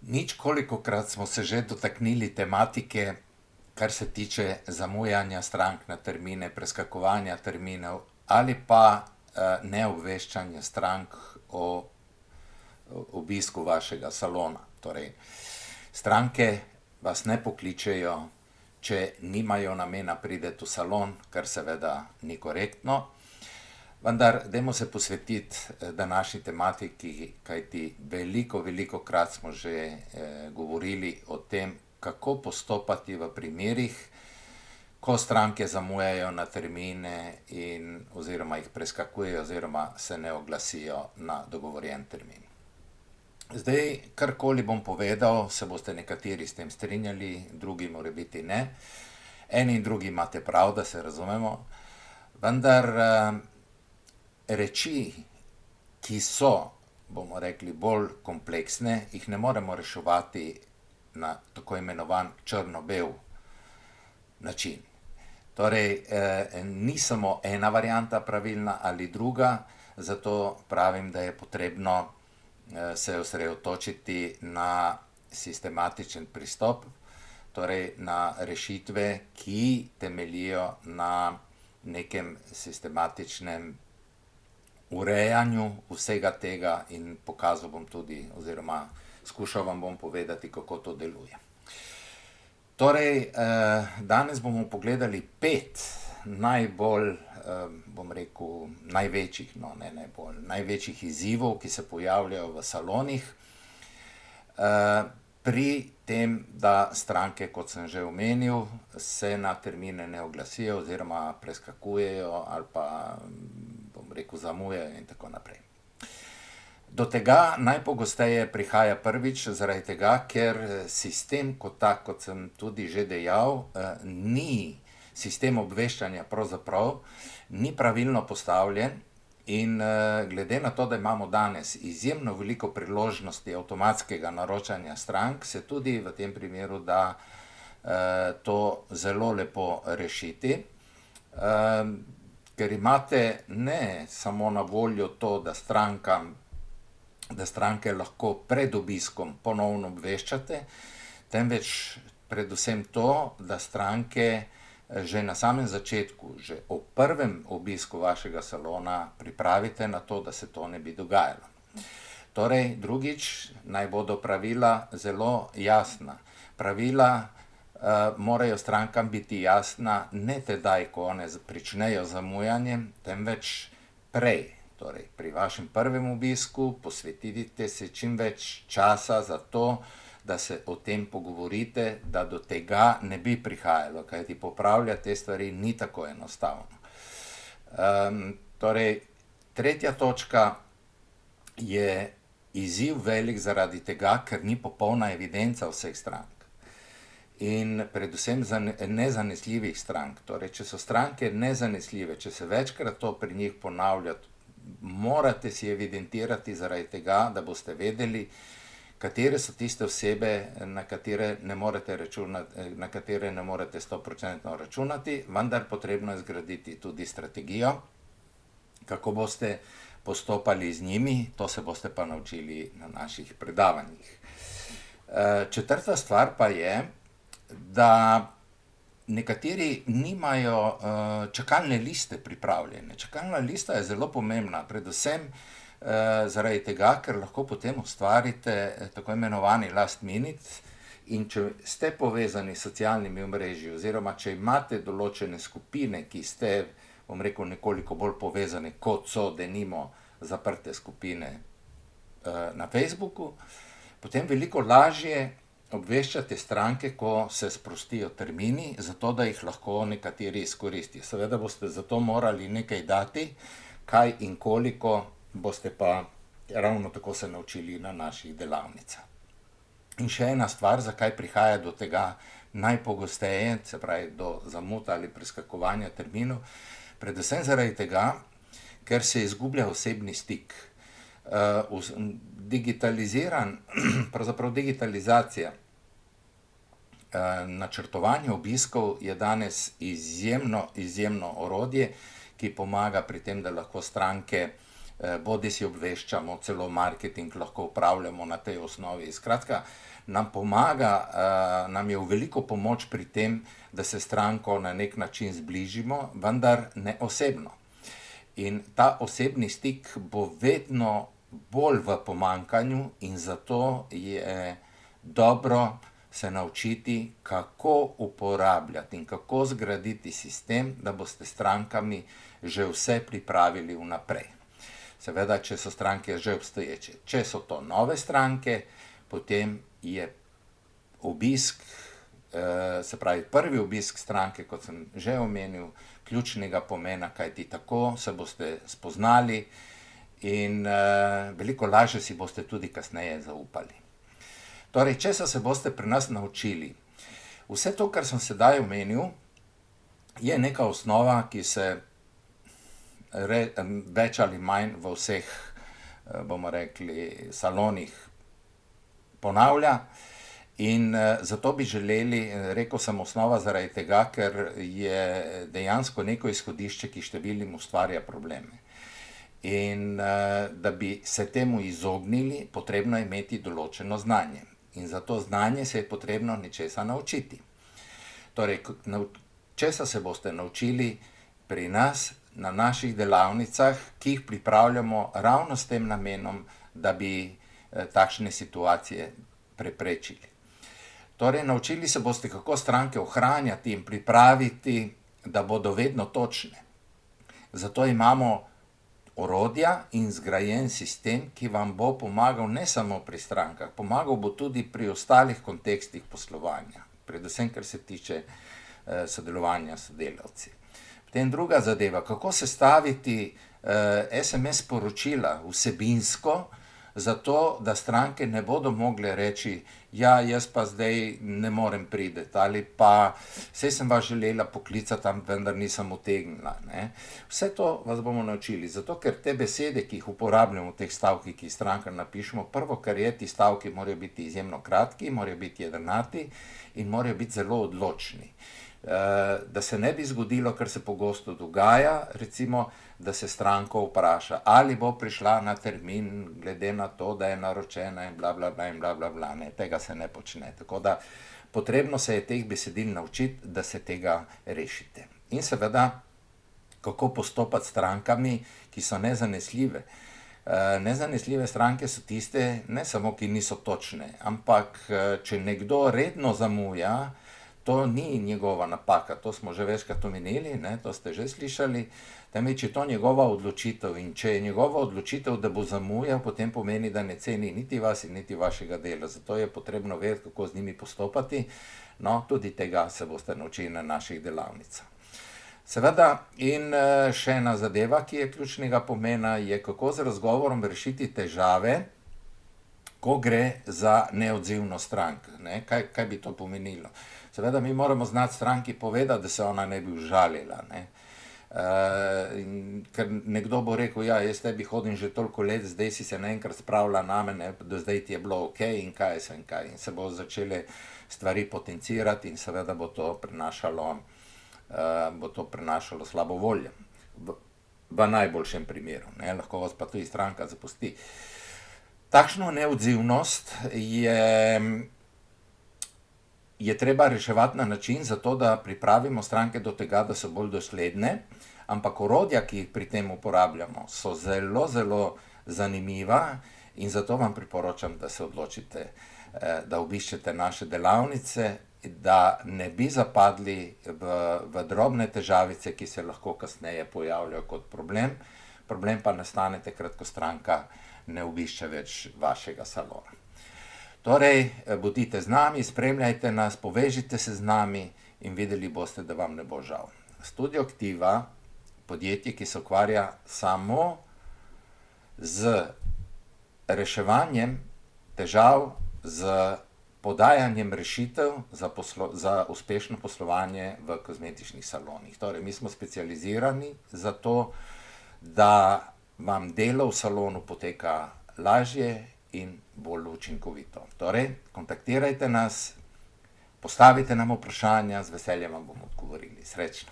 Ničkolikokrat smo se že dotaknili tematike, kar se tiče zamujanja strank na termine, preskakovanja terminov ali pa neobveščanja strank o obisku vašega salona. Torej, stranke vas ne pokličejo, če nimajo namena priti v salon, kar seveda ni korektno. Vendar, dajmo se posvetiti današnji tematiki, kajti velikokrat smo že govorili o tem, kako postopati v primerih, ko stranke zamujajo na termine oziroma jih preskakujejo oziroma se ne oglasijo na dogovorjen termin. Zdaj, karkoli bom povedal, se boste nekateri s tem strinjali, drugi morebiti ne. Eni in drugi imate prav, da se razumemo, vendar reči, ki so, bomo rekli, bolj kompleksne, jih ne moremo reševati na tako imenovan črno-bel način. Torej, ni samo ena varianta pravilna ali druga, zato pravim, da je potrebno se osredotočiti na sistematičen pristop, torej na rešitve, ki temeljijo na nekem sistematičnem urejanju vsega tega in pokazal bom tudi, oziroma skušal vam bom povedati, kako to deluje. Torej, danes bomo pogledali 5 najbolj, bom rekel, največjih izzivov, ki se pojavljajo v salonih, pri tem, da stranke, kot sem že omenil, se na termine ne oglasijo oziroma preskakujejo ali pa, bom rekel, zamujajo in tako naprej. Do tega najpogosteje prihaja prvič zaradi tega, ker sistem kot tak, kot sem tudi že dejal, ni sistem obveščanja pravzaprav, ni pravilno postavljen in glede na to, da imamo danes izjemno veliko priložnosti avtomatskega naročanja strank, se tudi v tem primeru da to zelo lepo rešiti, ker imate ne samo na voljo to, da stranke lahko pred obiskom ponovno obveščate, temveč predvsem to, da stranke že na samem začetku, že ob prvem obisku vašega salona pripravite na to, da se to ne bi dogajalo. Torej, drugič, naj bodo pravila zelo jasna. Pravila morajo strankam biti jasna ne tedaj, ko one pričnejo z zamujanjem, temveč prej. Torej, pri vašem prvem obisku posvetite se čim več časa za to, da se o tem pogovorite, da do tega ne bi prihajalo, kajti popravljati te stvari ni tako enostavno. Torej, tretja točka je izziv velik zaradi tega, ker ni popolna evidenca vseh strank. In predvsem nezanesljivih strank. Torej, če so stranke nezanesljive, če se večkrat to pri njih ponavlja, morate si evidentirati zaradi tega, da boste vedeli, katere so tiste osebe, na katere ne morete 100% računati, vendar potrebno je zgraditi tudi strategijo, kako boste postopali z njimi, to se boste pa naučili na naših predavanjih. Četrta stvar pa je, da nekateri nimajo čakalne liste pripravljene. Čakalna lista je zelo pomembna, predvsem zaradi tega, ker lahko potem ustvarite tako imenovani last minute in če ste povezani s socialnimi omrežji oziroma če imate določene skupine, ki ste, bom rekel, nekoliko bolj povezane, kot so denimo zaprte skupine na Facebooku, potem veliko lažje obveščate stranke, ko se sprostijo termini, zato da jih lahko nekateri izkoristijo. Seveda boste zato morali nekaj dati, kaj in koliko boste pa ravno tako se naučili na naših delavnicah. In še ena stvar, zakaj prihaja do tega najpogosteje, se pravi do zamud ali preskakovanja terminov, predvsem zaradi tega, ker se izgublja osebni stik. Digitalizacija načrtovanja obiskov je danes izjemno orodje, ki pomaga pri tem, da lahko stranke bodi si obveščamo, celo marketing lahko upravljamo na tej osnovi. Skratka, nam pomaga, nam je v veliko pomoč pri tem, da se stranko na nek način zbližimo, vendar ne osebno. In ta osebni stik bo vedno bolj v pomanjkanju in zato je dobro se naučiti, kako uporabljati in kako zgraditi sistem, da boste strankami že vse pripravili vnaprej. Seveda, če so stranke že obstoječe. Če so to nove stranke, potem je obisk, se pravi prvi obisk stranke, kot sem že omenil, ključnega pomena, kajti tako se boste spoznali in veliko lažje si boste tudi kasneje zaupali. Torej, česa se boste pri nas naučili? Vse to, kar sem sedaj omenil, je neka osnova, ki se več ali manj v vseh, bomo rekli, salonih ponavlja. In zato bi želeli, rekel sem osnova zaradi tega, ker je dejansko neko izhodišče, ki številnim ustvarja probleme. In da bi se temu izognili, potrebno je imeti določeno znanje. In za to znanje se je potrebno nečesa naučiti. Torej, česa se boste naučili pri nas, na naših delavnicah, ki jih pripravljamo ravno s tem namenom, da bi takšne situacije preprečili. Torej, naučili se boste, kako stranke ohranjati in pripraviti, da bodo vedno točne. Zato imamo orodja in zgrajen sistem, ki vam bo pomagal ne samo pri strankah, pomagal bo tudi pri ostalih kontekstih poslovanja, predvsem, kar se tiče sodelovanja s sodelavci. Potem druga zadeva, kako sestaviti SMS sporočila vsebinsko, zato da stranke ne bodo mogle reči, ja, jaz pa zdaj ne morem priti, ali pa saj sem vas želela poklicati, vendar nisem utegnila. Vse to vas bomo naučili, zato ker te besede, ki jih uporabljamo v teh stavkih, ki jih strankam napišemo, prvo, kar je, ti stavki morajo biti izjemno kratki, morajo biti jedrnati in morajo biti zelo odločni. Da se ne bi zgodilo, kar se pogosto dogaja, recimo, da se stranko vpraša, ali bo prišla na termin, glede na to, da je naročena in bla, bla, bla, in bla, bla, bla. Tega se ne počne. Tako da potrebno se je teh besedil naučiti, da se tega rešite. In seveda, kako postopati s strankami, ki so nezanesljive. Nezanesljive stranke so tiste, ne samo, ki niso točne, ampak če nekdo redno zamuja, to ni njegova napaka, to smo že večkrat omenili, to ste že slišali, temveč je to njegova odločitev in če je njegova odločitev, da bo zamujal, potem pomeni, da ne ceni niti vas in niti vašega dela, zato je potrebno vedeti, kako z njimi postopati, no, tudi tega se boste naučili na naših delavnicah. Seveda, in še ena zadeva, ki je ključnega pomena, je, kako z razgovorom rešiti težave, ko gre za neodzivnost strank. Kaj bi to pomenilo? Seveda, mi moramo znati stranki povedati, da se ona ne bi užalila. Ker nekdo bo rekel, ja, jaz tebi hodim že toliko let, zdaj si se naenkrat spravila name, do zdaj ti je bilo ok in kaj sem kaj. In se bo začele stvari potencirati in seveda bo to prenašalo slabo voljo. V najboljšem primeru, lahko vas pa tudi stranka zapusti. Takšno neodzivnost je treba reševati na način, zato da pripravimo stranke do tega, da so bolj dosledne, ampak orodja, ki jih pri tem uporabljamo, so zelo, zelo zanimiva in zato vam priporočam, da se odločite, da obiščete naše delavnice, da ne bi zapadli v drobne težavice, ki se lahko kasneje pojavljajo kot problem. Problem pa nastane takrat, ko stranka ne obišče več vašega salona. Torej, bodite z nami, spremljajte nas, povežite se z nami in videli boste, da vam ne bo žal. Studio Aktiva, podjetje, ki se ukvarja samo z reševanjem težav, z podajanjem rešitev za uspešno poslovanje v kozmetičnih salonih. Torej, mi smo specializirani za to, da vam delo v salonu poteka lažje in bolj učinkovito. Torej, kontaktirajte nas, postavite nam vprašanja, z veseljem vam bomo odgovorili. Srečno!